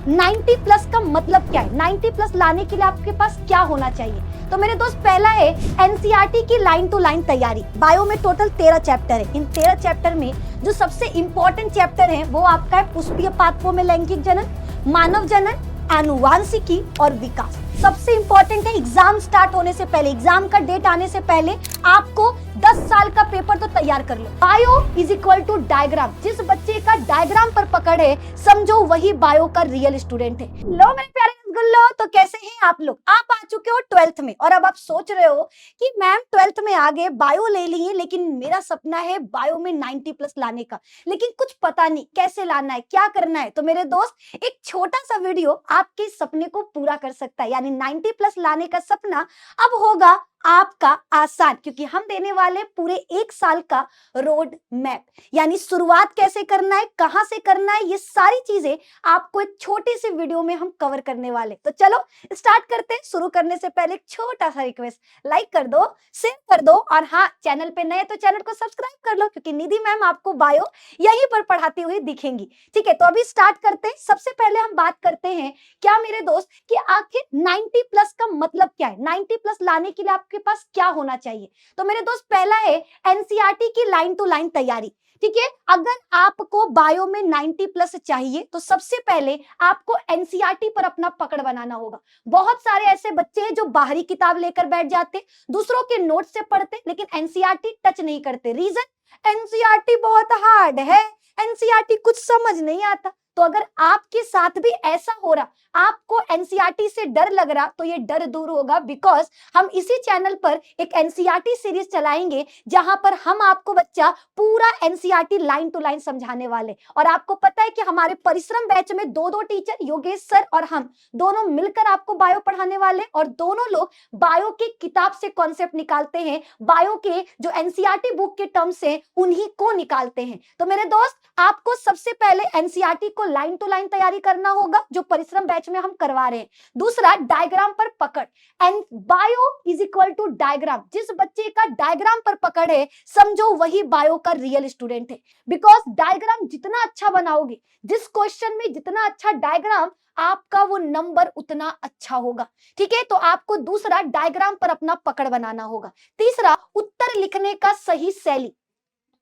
90 plus का मतलब क्या है, 90 प्लस लाने के लिए आपके पास क्या होना चाहिए। तो मेरे दोस्त पहला है एनसीईआरटी की लाइन टू लाइन तैयारी। बायो में टोटल 13 चैप्टर है। इन 13 चैप्टर में जो सबसे इंपॉर्टेंट चैप्टर है वो आपका है पुष्पीय पादपों में लैंगिक जनन, मानव जनन, आनुवांशिकी और विकास। सबसे इंपॉर्टेंट है एग्जाम स्टार्ट होने से पहले, एग्जाम का डेट आने से पहले आपको 10 साल का पेपर तो तैयार कर लो। Bio is equal to diagram. जिस बच्चे का डायग्राम पर पकड़ है समझो वही बायो का रियल स्टूडेंट है। लो मेरे प्यारे रसगुल्लो, तो कैसे हैं आप लोग। आप आ चुके हो 12th में और अब आप सोच रहे हो कि मैम 12th में आगे बायो ले लिए, लेकिन मेरा सपना है बायो में 90 प्लस लाने का, लेकिन कुछ पता नहीं कैसे लाना है, क्या करना है। तो मेरे दोस्त एक छोटा सा वीडियो आपके सपने को पूरा कर सकता है, यानी 90 प्लस लाने का सपना अब होगा आपका आसान, क्योंकि हम देने वाले पूरे 1 साल का रोड मैप, यानी शुरुआत कैसे करना है, कहां से करना है, ये सारी चीजें आपको एक छोटी सी वीडियो में हम कवर करने वाले। तो चलो स्टार्ट करते हैं। शुरू करने से पहले एक छोटा सा रिक्वेस्ट, लाइक कर दो, शेयर कर दो, और हाँ चैनल पे नए तो चैनल को सब्सक्राइब कर लो, क्योंकि निधि मैम आपको बायो यहीं पर पढ़ाती हुई दिखेंगी। ठीक है, तो अभी स्टार्ट करते हैं। सबसे पहले हम बात करते हैं क्या मेरे दोस्त कि आखिर 90 प्लस का मतलब क्या है, 90 प्लस लाने के लिए आपके पास क्या होना चाहिए। तो मेरे दोस्त पहला है एनसीईआरटी की लाइन टू लाइन तैयारी। ठीक है, अगर आपको बायो में 90 प्लस चाहिए तो सबसे पहले आपको एनसीईआरटी पर अपना पकड़ बनाना होगा। बहुत सारे ऐसे बच्चे हैं जो बाहरी किताब लेकर बैठ जाते, दूसरों के नोट से पढ़ते, लेकिन एनसीईआरटी टच नहीं करते। रीजन, एनसीईआरटी बहुत हार्ड है, एनसीईआरटी कुछ समझ नहीं आता। तो अगर आपके साथ भी ऐसा हो रहा, आपको एनसीईआरटी से डर लग रहा, तो ये डर दूर होगा, बिकॉज हम इसी चैनल पर एक एनसीईआरटी सीरीज चलाएंगे जहां पर हम आपको बच्चा पूरा एनसीईआरटी लाइन टू लाइन समझाने वाले। और आपको पता है कि हमारे परिश्रम बैच में दो टीचर, योगेश सर और हम दोनों मिलकर आपको बायो पढ़ाने वाले, और दोनों लोग बायो की किताब से कॉन्सेप्ट निकालते हैं, बायो के जो एनसीईआरटी बुक के टर्म्स हैं उन्हीं को निकालते हैं। तो मेरे दोस्त आपको सबसे पहले एनसीईआरटी को लाइन टू लाइन तैयारी करना होगा, जो परिश्रम बैच में हम करवा रहे हैं। दूसरा, डायग्राम पर पकड़। And bio is equal to diagram. जिस बच्चे का डायग्राम पर पकड़ है समझो वही बायो का रियल स्टूडेंट है, बिकॉज डायग्राम जितना अच्छा बनाओगे, जिस क्वेश्चन में जितना अच्छा डायग्राम, आपका वो नंबर उतना अच्छा होगा। ठीक है, तो आपको दूसरा डायग्राम पर अपना पकड़ बनाना होगा। तीसरा, उत्तर लिखने का सही शैली।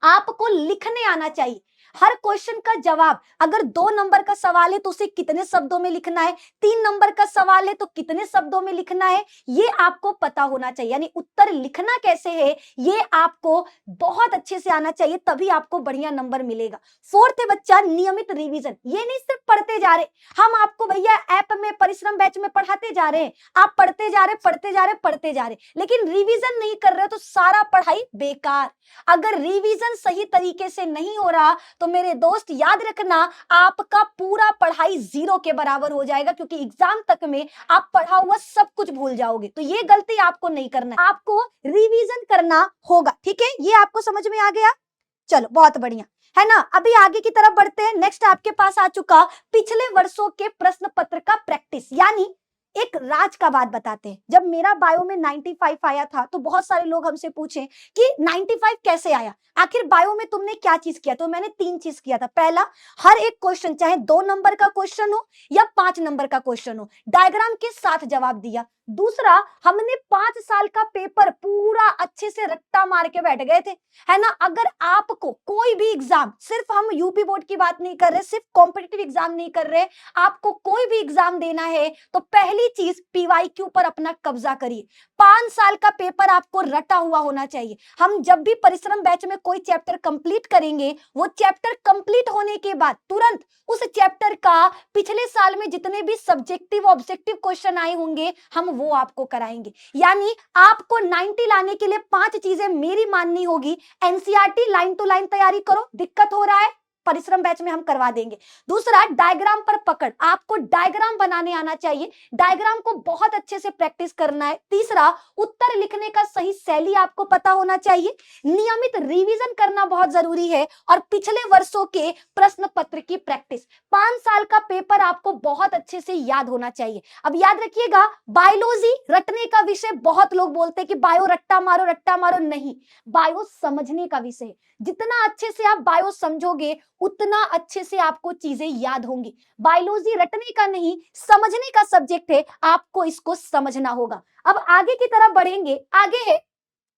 आपको लिखने आना चाहिए। हर क्वेश्चन का जवाब, अगर 2 नंबर का सवाल है तो उसे कितने शब्दों में लिखना है, 3 नंबर का सवाल है तो कितने शब्दों में लिखना है, ये आपको पता होना चाहिए। यानी उत्तर लिखना कैसे है ये आपको बहुत अच्छे से आना चाहिए, तभी आपको बढ़िया नंबर मिलेगा। फोर्थ है बच्चा नियमित रिवीजन। ये नहीं सिर्फ पढ़ते जा रहे, हम आपको भैया ऐप में परिश्रम बैच में पढ़ाते जा रहे हैं, आप पढ़ते जा रहे पढ़ते जा रहे पढ़ते जा रहे, लेकिन रिवीजन नहीं कर रहे तो सारा पढ़ाई बेकार। अगर रिवीजन सही तरीके से नहीं हो रहा तो मेरे दोस्त याद रखना, आपका पूरा पढ़ाई 0 के बराबर हो जाएगा, क्योंकि एग्जाम तक में आप पढ़ा हुआ सब कुछ भूल जाओगे। तो ये गलती आपको नहीं करना है, आपको रिवीजन करना होगा। ठीक है, ये आपको समझ में आ गया। चलो बहुत बढ़िया है ना। अभी आगे की तरफ बढ़ते हैं। नेक्स्ट आपके पास आ चुका पिछले वर्षों के प्रश्न पत्र का प्रैक्टिस। यानी एक राज का बात बताते हैं, जब मेरा बायो में 95 आया था तो बहुत सारे लोग हमसे पूछे कि 95 कैसे आया, आखिर बायो में तुमने क्या चीज किया। तो मैंने 3 चीज किया था। पहला, हर एक क्वेश्चन, चाहे 2 नंबर का क्वेश्चन हो या 5 नंबर का क्वेश्चन हो, डायग्राम के साथ जवाब दिया। दूसरा, हमने 5 साल का पेपर पूरा अच्छे से रट्टा मार के बैठ गए थे, है ना। अगर आपको कोई भी एग्जाम, सिर्फ हम यूपी बोर्ड की बात नहीं कर रहे, सिर्फ कॉम्पिटिटिव एग्जाम नहीं कर रहे, आपको कोई भी एग्जाम देना है तो पहली चीज पीवाईक्यू पर अपना कब्जा करिए। 5 साल का पेपर आपको रटा हुआ होना चाहिए। हम जब भी परिश्रम बैच में कोई चैप्टर कंप्लीट करेंगे, वो चैप्टर कंप्लीट होने के बाद तुरंत उस चैप्टर का पिछले साल में जितने भी सब्जेक्टिव ऑब्जेक्टिव क्वेश्चन आए होंगे हम वो आपको कराएंगे। यानी आपको 90 लाने के लिए 5 चीजें मेरी माननी होगी। एनसीईआरटी लाइन टू लाइन तैयारी करो, दिक्कत हो रहा है परिश्रम बैच में हम करवा देंगे। दूसरा, डायग्राम पर पकड़। आपको डायग्राम बनाने आना चाहिए, डायग्राम को बहुत अच्छे से प्रैक्टिस करना है। तीसरा, उत्तर लिखने का सही शैली आपको पता होना चाहिए। नियमित रिवीजन करना बहुत जरूरी है, और पिछले वर्षों के प्रश्न पत्र की प्रैक्टिस। 5 साल का पेपर आपको बहुत अच्छे से याद होना चाहिए। अब याद रखिएगा, बायोलॉजी रटने का विषय। बहुत लोग बोलते हैं कि बायो रट्टा मारो, नहीं, बायो समझने का विषय। जितना अच्छे से आप बायो समझोगे उतना अच्छे से आपको चीजें याद होंगी। बायोलॉजी रटने का नहीं, समझने का सब्जेक्ट है, आपको इसको समझना होगा। अब आगे की तरफ बढ़ेंगे, आगे है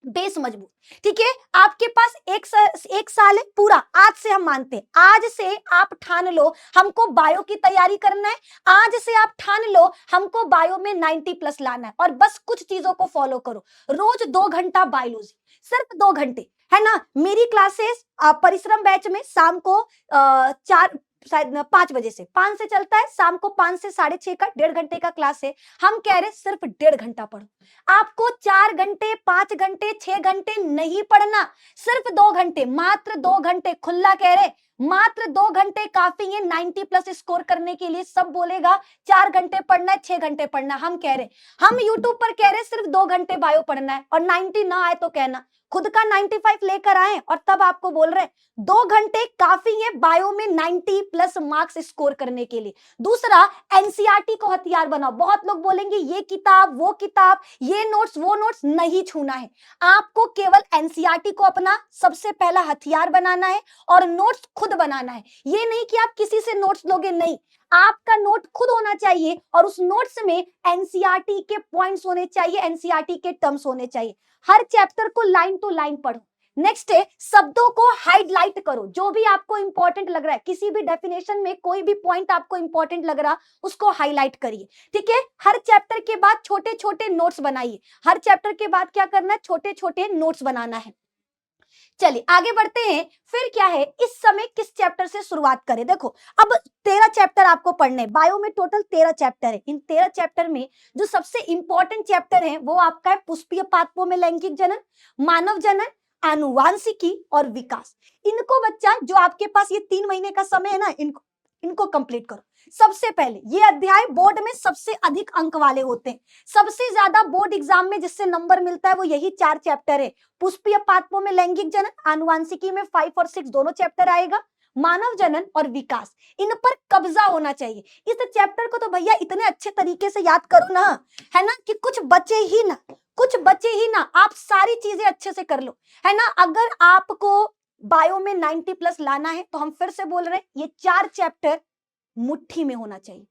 बेस मजबूत। ठीक है, आपके पास एक साल है पूरा, आज से हम मानते हैं, आज से आप ठान लो हमको बायो की तैयारी करना है, आज से आप ठान लो हमको बायो में 90 प्लस लाना है, और बस कुछ चीजों को फॉलो करो। रोज 2 घंटा बायोलॉजी, सिर्फ 2 घंटे, है ना। मेरी क्लासेस परिश्रम बैच में शाम को 4 शायद 5 बजे से 5 से चलता है, शाम को 5 से 6:30 का 1.5 घंटे का क्लास है। हम कह रहे सिर्फ 1.5 घंटा पढ़ो। आपको 4 घंटे, 5 घंटे, 6 घंटे नहीं पढ़ना, सिर्फ 2 घंटे, मात्र 2 घंटे। खुला कह रहे मात्र 2 घंटे काफी है 90 प्लस स्कोर करने के लिए। सब बोलेगा 4 घंटे पढ़ना है, 6 घंटे पढ़ना। हम कह रहे, हम यूट्यूब पर कह रहे सिर्फ 2 घंटे बायो पढ़ना है, और 90 ना आए तो कहना, खुद का 95 लेकर आए और तब आपको बोल रहे 2 घंटे काफी है बायो में 90 प्लस मार्क्स स्कोर करने के लिए। दूसरा, एनसीईआरटी को हथियार बनाओ। बहुत लोग बोलेंगे ये किताब, वो किताब, ये नोट्स, वो नोट्स, नहीं छूना है। आपको केवल एनसीईआरटी को अपना सबसे पहला हथियार बनाना है और नोट्स खुद बनाना है। ये नहीं कि आप किसी से नोट्स लोगे, नहीं, आपका नोट खुद होना चाहिए और उस नोट्स में एनसीईआरटी के पॉइंट्स होने चाहिए, एनसीईआरटी के टर्म्स होने चाहिए। हर चैप्टर को लाइन टू लाइन पढ़ो। नेक्स्ट है, शब्दों को हाईलाइट करो। जो भी आपको इंपॉर्टेंट लग रहा है, किसी भी डेफिनेशन में कोई भी पॉइंट आपको इंपॉर्टेंट लग रहा, उसको हाईलाइट करिए। ठीक है, हर चैप्टर के बाद छोटे छोटे नोट्स बनाइए। हर चैप्टर के बाद क्या करना है, छोटे छोटे नोट्स बनाना है। चलिए आगे बढ़ते हैं। फिर क्या है, इस समय किस चैप्टर से शुरुआत करें। देखो, अब 13 चैप्टर आपको पढ़ने, बायो में टोटल 13 चैप्टर है। इन 13 चैप्टर में जो सबसे इंपॉर्टेंट चैप्टर है वो आपका है पुष्पीय पादपों में लैंगिक जनन, मानव जनन, आनुवांशिकी और विकास। इनको बच्चा, जो आपके पास ये 3 महीने का समय है ना, इनको कंप्लीट करो। सबसे पहले ये अध्याय बोर्ड में सबसे अधिक अंक वाले होते हैं। सबसे ज्यादा बोर्ड एग्जाम में जिससे नंबर मिलता है वो यही 4 चैप्टर है। पुष्पीय पादपों में लैंगिक जनन, आनुवांशिकी में 5 और 6 दोनों चैप्टर आएगा, मानव जनन और विकास, इन पर कब्जा होना चाहिए। इस चैप्टर को तो भैया इतने अच्छे तरीके से याद करो ना, है ना, कि कुछ बचे ही ना, आप सारी चीजें अच्छे से कर लो, है ना। अगर आपको बायो में 90 प्लस लाना है तो हम फिर से बोल रहे हैं, ये 4 चैप्टर मुट्ठी में होना चाहिए,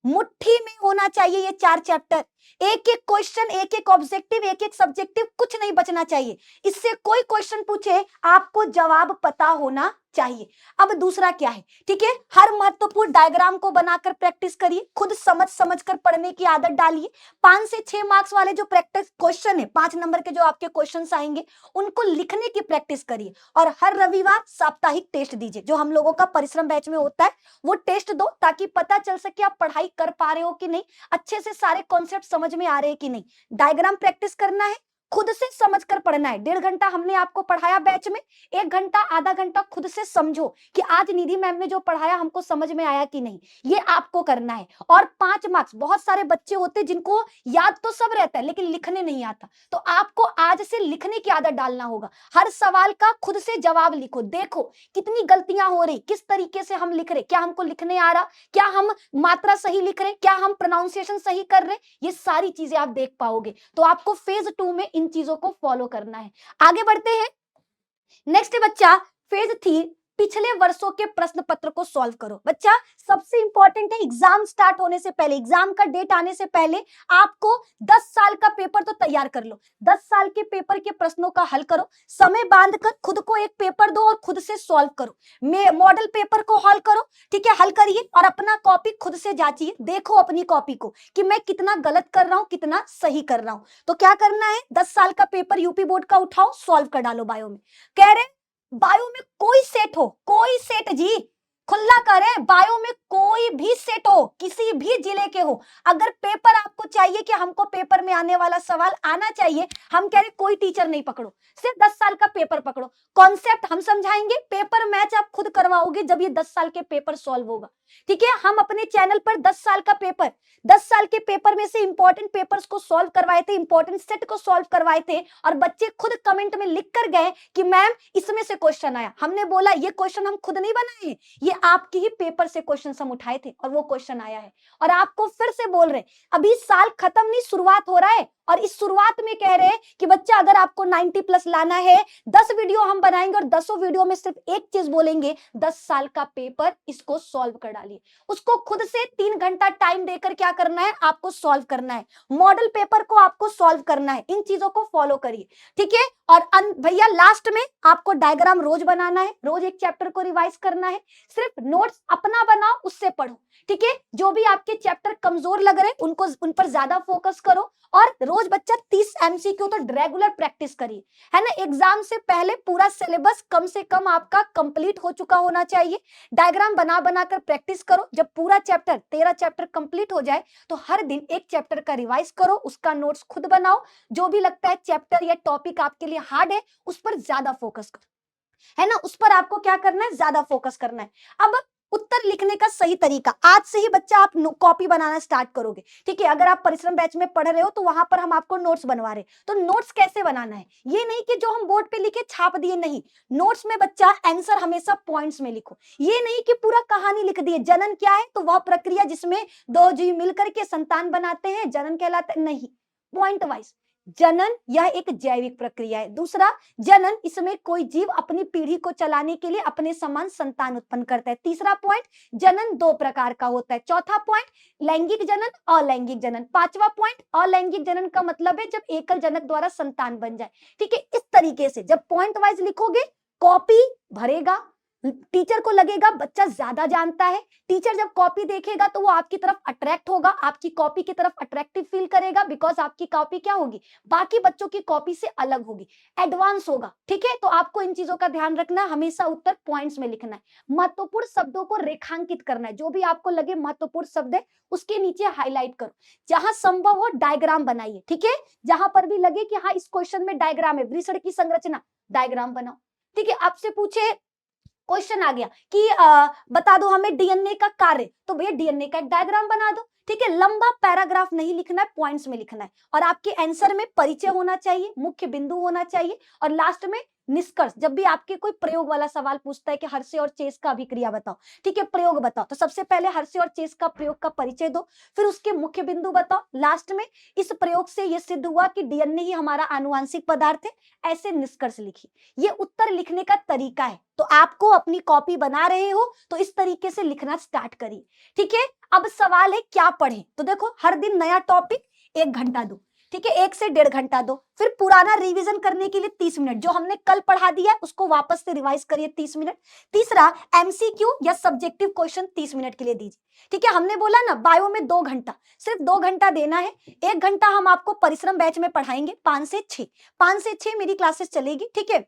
मुट्ठी में होना चाहिए ये 4 चैप्टर। एक एक क्वेश्चन, एक एक ऑब्जेक्टिव, एक एक सब्जेक्टिव, कुछ नहीं बचना चाहिए। इससे कोई क्वेश्चन पूछे आपको जवाब पता होना चाहिए। अब दूसरा क्या है, ठीक है, हर महत्वपूर्ण डायग्राम को बनाकर प्रैक्टिस करिए, खुद समझ कर पढ़ने की आदत डालिए। 5 से 6 मार्क्स वाले जो प्रैक्टिस क्वेश्चन है, 5 नंबर के जो आपके क्वेश्चंस आएंगे, उनको लिखने की प्रैक्टिस करिए। और हर रविवार साप्ताहिक टेस्ट दीजिए, जो हम लोगों का परिश्रम बैच में होता है, वो टेस्ट दो ताकि पता चल सके आप पढ़ाई कर पा रहे हो कि नहीं, अच्छे से सारे कॉन्सेप्ट समझ में आ रहे हैं कि नहीं। डायग्राम प्रैक्टिस करना है, खुद से समझकर पढ़ना है। 1.5 घंटा हमने आपको पढ़ाया बैच में, 1 घंटा आधा घंटा खुद से समझो कि आज निधि मैम ने जो पढ़ाया हमको समझ में आया कि नहीं, ये आपको करना है। और 5 मार्क्स, बहुत सारे बच्चे होते जिनको याद तो सब रहता है लेकिन लिखने नहीं आता, तो आपको आज से लिखने की आदत डालना होगा। हर सवाल का खुद से जवाब लिखो, देखो कितनी गलतियां हो रही, किस तरीके से हम लिख रहे, क्या हमको लिखने आ रहा, क्या हम मात्रा सही लिख रहे, क्या हम प्रोनाउंसिएशन सही कर रहे, ये सारी चीजें आप देख पाओगे। तो आपको फेज 2 में इन चीजों को फॉलो करना है। आगे बढ़ते हैं। नेक्स्ट बच्चा, फेज 3, पिछले वर्षों के प्रश्न पत्र को सॉल्व करो। बच्चा सबसे इंपॉर्टेंट है, एग्जाम स्टार्ट होने से पहले, एग्जाम का डेट आने से पहले आपको 10 साल का पेपर तो तैयार कर लो। 10 साल के पेपर के प्रश्नों का हल करो, समय बांधकर खुद को एक पेपर दो और खुद से सॉल्व करो। मॉडल पेपर को हल करो, ठीक है, हल करिए और अपना कॉपी खुद से जांचिए, देखो अपनी कॉपी को कि मैं कितना गलत कर रहा हूं, कितना सही कर रहा हूं। तो क्या करना है, 10 साल का पेपर यूपी बोर्ड का उठाओ, सॉल्व कर डालो बायो में। कह रहे बायो में कोई सेट हो, कोई सेट जी, खुला करें, बायो में कोई भी सेट हो, किसी भी जिले के हो, अगर पेपर आपको चाहिए कि हमको पेपर में आने वाला सवाल आना चाहिए, हम कह रहे कोई टीचर नहीं पकड़ो, सिर्फ 10 साल का पेपर पकड़ो। कॉन्सेप्ट हम समझाएंगे, पेपर मैच आप खुद करवाओगे जब ये 10 साल के पेपर सॉल्व होगा। ठीक है, हम अपने चैनल पर 10 साल का पेपर, 10 साल के पेपर में से इंपॉर्टेंट पेपर्स को सॉल्व करवाए थे, इंपॉर्टेंट सेट को सॉल्व करवाए थे, और बच्चे खुद कमेंट में लिख कर गए कि मैम इसमें से क्वेश्चन आया। हमने बोला ये क्वेश्चन हम खुद नहीं बनाए, ये आपके ही पेपर से क्वेश्चन हम उठाए थे और वो क्वेश्चन आया है। और आपको फिर से बोल रहे, अभी साल खत्म नहीं, शुरुआत हो रहा है और इस शुरुआत में कह रहे हैं कि बच्चा अगर आपको 90 प्लस लाना है 10 वीडियो हम बनाएंगे और 10 वीडियो में सिर्फ एक चीज बोलेंगे 10 साल का पेपर, इसको सॉल्व कर डालिए। उसको खुद से 3 घंटा टाइम देकर क्या करना है, आपको सॉल्व करना है, मॉडल पेपर को आपको सॉल्व करना है। इन चीजों को फॉलो करिए, ठीक है। और भैया लास्ट में आपको डायग्राम रोज बनाना है, रोज एक चैप्टर को रिवाइज करना है, सिर्फ नोट्स अपना बनाओ, उससे पढ़ो, ठीक है। जो भी आपके चैप्टर कमजोर लग रहे उनको उन पर ज्यादा फोकस करो और रोज बच्चा 30 एमसीक्यू तो रेगुलर प्रैक्टिस करिए, है ना। एग्जाम से पहले पूरा सिलेबस कम से कम आपका कंप्लीट हो चुका होना चाहिए। डायग्राम बना बनाकर प्रैक्टिस करो। जब पूरा चैप्टर 13 चैप्टर कंप्लीट हो जाए तो हर दिन एक चैप्टर का रिवाइज करो, उसका नोट्स खुद बनाओ। जो भी लगता है चैप्टर या टॉपिक आपके लिए हार्ड है उस पर ज्यादा फोकस करो, है ना। उस पर आपको क्या करना है, ज्यादा फोकस करना है। अब उत्तर लिखने का सही तरीका, आज से ही बच्चा आप कॉपी बनाना स्टार्ट करोगे, ठीक है। अगर आप परिश्रम बैच में पढ़ रहे हो तो वहां पर हम आपको नोट्स बनवा रहे, तो नोट्स कैसे बनाना है, ये नहीं कि जो हम बोर्ड पे लिखे छाप दिए, नहीं। नोट्स में बच्चा आंसर हमेशा पॉइंट्स में लिखो। ये नहीं कि पूरा कहानी लिख दिए। जनन क्या है, तो वह प्रक्रिया जिसमें दो जीव मिलकर के संतान बनाते हैं, जनन कहलाता है, नहीं। पॉइंट वाइज, जनन यह एक जैविक प्रक्रिया है। दूसरा, जनन, इसमें कोई जीव अपनी पीढ़ी को चलाने के लिए अपने समान संतान उत्पन्न करता है। तीसरा पॉइंट, जनन 2 प्रकार का होता है। चौथा पॉइंट, लैंगिक जनन, अलैंगिक जनन। पांचवा पॉइंट, अलैंगिक जनन का मतलब है जब एकल जनक द्वारा संतान बन जाए, ठीक है। इस तरीके से जब पॉइंट वाइज लिखोगे, कॉपी भरेगा, टीचर को लगेगा बच्चा ज्यादा जानता है। टीचर जब कॉपी देखेगा तो वो आपकी तरफ अट्रैक्ट होगा, आपकी कॉपी की तरफ अट्रैक्टिव फील करेगा, बिकॉज आपकी कॉपी क्या होगी, बाकी बच्चों की कॉपी से अलग होगी, एडवांस होगा, ठीक है। तो आपको इन चीजों का ध्यान रखना, हमेशा उत्तर पॉइंट्स में लिखना है। महत्वपूर्ण शब्दों को रेखांकित करना है, जो भी आपको लगे महत्वपूर्ण शब्द है उसके नीचे हाईलाइट करो। जहां संभव हो डायग्राम बनाइए, ठीक है। जहां पर भी लगे कि हाँ इस क्वेश्चन में डायग्राम है, वृषण की संरचना, डायग्राम बनाओ, ठीक है। आपसे पूछे, क्वेश्चन आ गया कि बता दो हमें डीएनए का कार्य, तो भैया डीएनए का एक डायग्राम बना दो, ठीक है। लंबा पैराग्राफ नहीं लिखना है, पॉइंट्स में लिखना है। और आपके आंसर में परिचय होना चाहिए, मुख्य बिंदु होना चाहिए, और लास्ट में निष्कर्ष। जब भी आपके कोई प्रयोग वाला सवाल पूछता है कि हर्षे और चेस का अभिक्रिया बताओ, ठीक है, प्रयोग बताओ, तो सबसे पहले हर्षे और चेस का प्रयोग का परिचय दो, फिर उसके मुख्य बिंदु बताओ, लास्ट में इस प्रयोग से यह सिद्ध हुआ कि डीएनए ही हमारा आनुवांशिक पदार्थ है, ऐसे निष्कर्ष लिखिए। ये उत्तर लिखने का तरीका है। तो आपको अपनी कॉपी बना रहे हो तो इस तरीके से लिखना स्टार्ट करिए, ठीक है। अब सवाल है क्या पढ़ें, तो देखो हर दिन नया टॉपिक 1 घंटा दो, ठीक है, 1 से 1.5 घंटा दो। फिर पुराना रिवीजन करने के लिए 30 मिनट, जो हमने कल पढ़ा दिया है उसको वापस से रिवाइज करिए 30 मिनट। तीसरा, एमसीक्यू या सब्जेक्टिव क्वेश्चन 30 मिनट के लिए दीजिए, ठीक है। हमने बोला ना बायो में 2 घंटा, सिर्फ 2 घंटा देना है। 1 घंटा हम आपको परिश्रम बैच में पढ़ाएंगे, 5 से 6, 5 से 6 मेरी क्लासेस चलेगी, ठीक है।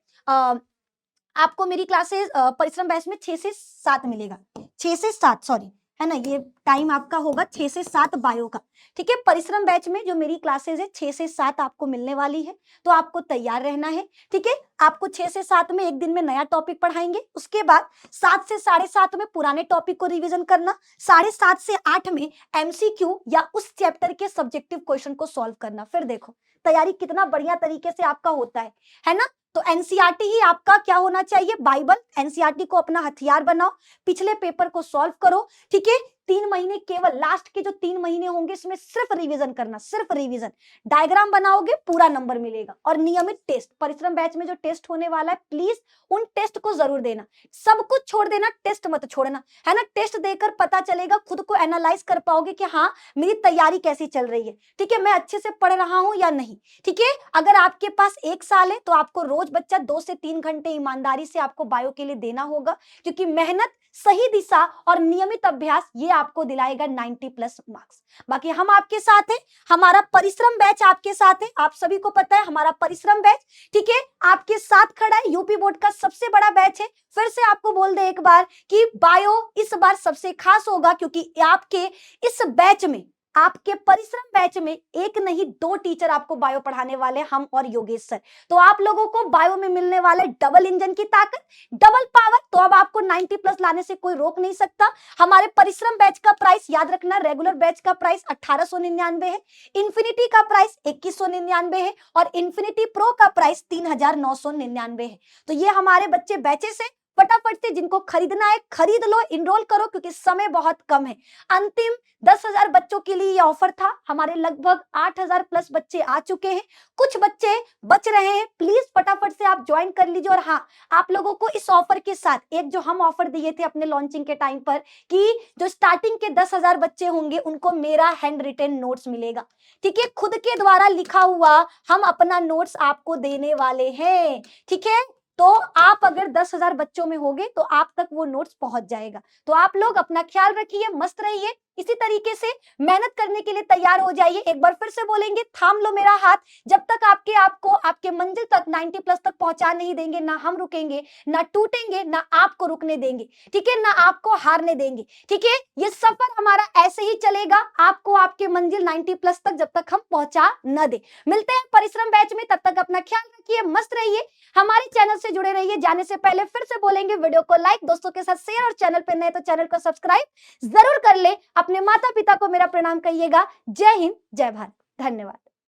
आपको मेरी क्लासेस परिश्रम बैच में 6 से 7 मिलेगा, 6 से 7 सॉरी, है ना, ये टाइम आपका होगा 6 से 7 बायो का, ठीक है। परिश्रम बैच में जो मेरी क्लासेस है 6 से 7 आपको मिलने वाली है, तो आपको तैयार रहना है, ठीक है। आपको 6 से 7 में एक दिन में नया टॉपिक पढ़ाएंगे, उसके बाद 7 से 7:30 में पुराने टॉपिक को रिवीजन करना, 7:30 से 8 में एमसीक्यू या उस चैप्टर के सब्जेक्टिव क्वेश्चन को सॉल्व करना। फिर देखो तैयारी कितना बढ़िया तरीके से आपका होता है ना। तो एनसीईआरटी ही आपका क्या होना चाहिए, बाइबल। एनसीईआरटी को अपना हथियार बनाओ, पिछले पेपर को सॉल्व करो, ठीक है। 3 महीने, केवल लास्ट के जो 3 महीने होंगे इसमें सिर्फ रिवीजन करना, सिर्फ रिवीजन। डायग्राम बनाओगे पूरा नंबर मिलेगा। और नियमित टेस्ट, परिश्रम बैच में जो टेस्ट होने वाला है प्लीज उन टेस्ट को जरूर देना, सब कुछ छोड़ देना, टेस्ट मत छोड़ना, है ना। टेस्ट देकर पता चलेगा, खुद को एनालाइज कर पाओगे कि हाँ मेरी तैयारी कैसी चल रही है, ठीक है, मैं अच्छे से पढ़ रहा हूं या नहीं, ठीक है। अगर आपके पास 1 साल है तो आपको रोज बच्चा 2 से 3 घंटे ईमानदारी से आपको बायो के लिए देना होगा, क्योंकि मेहनत, सही दिशा और नियमित अभ्यास ये आपको दिलाएगा 90 प्लस मार्क्स। बाकी हम आपके साथ हैं, हमारा परिश्रम बैच आपके साथ है, आप सभी को पता है हमारा परिश्रम बैच, ठीक है, आपके साथ खड़ा है। यूपी बोर्ड का सबसे बड़ा बैच है। फिर से आपको बोल दे एक बार कि बायो इस बार सबसे खास होगा, क्योंकि आपके इस बैच में, आपके परिश्रम बैच में 1 नहीं 2 टीचर आपको बायो पढ़ाने वाले, हम और योगेश सर। तो आप लोगों को बायो में मिलने वाले डबल इंजन की ताकत, डबल पावर। तो अब आपको 90 प्लस लाने से कोई रोक नहीं सकता। हमारे परिश्रम बैच का प्राइस याद रखना, रेगुलर बैच का प्राइस 1899 है, इन्फिनिटी का प्राइस 2199 है, और इन्फिनिटी प्रो का प्राइस 3999 है। तो ये हमारे बच्चे बैचेस है, फटाफट से जिनको खरीदना है खरीद लो, इनरोल करो, क्योंकि समय बहुत कम है। अंतिम 10,000 बच्चों के लिए ये ऑफर था। हमारे लगभग 8,000 प्लस बच्चे आ चुके हैं, कुछ बच्चे बच रहे हैं। प्लीज फटाफट से आप ज्वाइन कर लीजिए। और हाँ, आप लोगों को इस ऑफर के साथ एक जो हम ऑफर दिए थे अपने लॉन्चिंग के टाइम पर कि जो स्टार्टिंग के 10,000 बच्चे होंगे उनको मेरा हैंड रिटन नोट्स मिलेगा। ठीक है, खुद के द्वारा लिखा हुआ हम अपना नोट्स आपको देने वाले हैं। ठीक है, तो आप अगर 10,000 बच्चों में होगे तो आप तक वो नोट्स पहुंच जाएगा। तो आप लोग अपना ख्याल रखिए, मस्त रहिए, इसी तरीके से मेहनत करने के लिए तैयार हो जाइए। एक बार फिर से बोलेंगे, थाम लो मेरा हाथ, जब तक आपको आपके मंजिल तक 90 प्लस तक पहुंचा नहीं देंगे, ना हम रुकेंगे, ना टूटेंगे, ना आपको रुकने देंगे। ठीक है, ना आपको हारने देंगे। ठीक है, ये सफर हमारा ऐसे ही चलेगा, आपको आपके मंजिल 90 प्लस तक जब तक हम पहुंचा न दे। मिलते हैं परिश्रम बैच में, तब तक अपना ख्याल रखिए, मस्त रहिए, हमारे चैनल से जुड़े रहिए। जाने से पहले फिर से बोलेंगे, वीडियो को लाइक, दोस्तों के साथ शेयर, और चैनल पर नए तो चैनल को सब्सक्राइब जरूर कर ले। अपने माता पिता को मेरा प्रणाम कहिएगा। जय हिंद, जय भारत, धन्यवाद।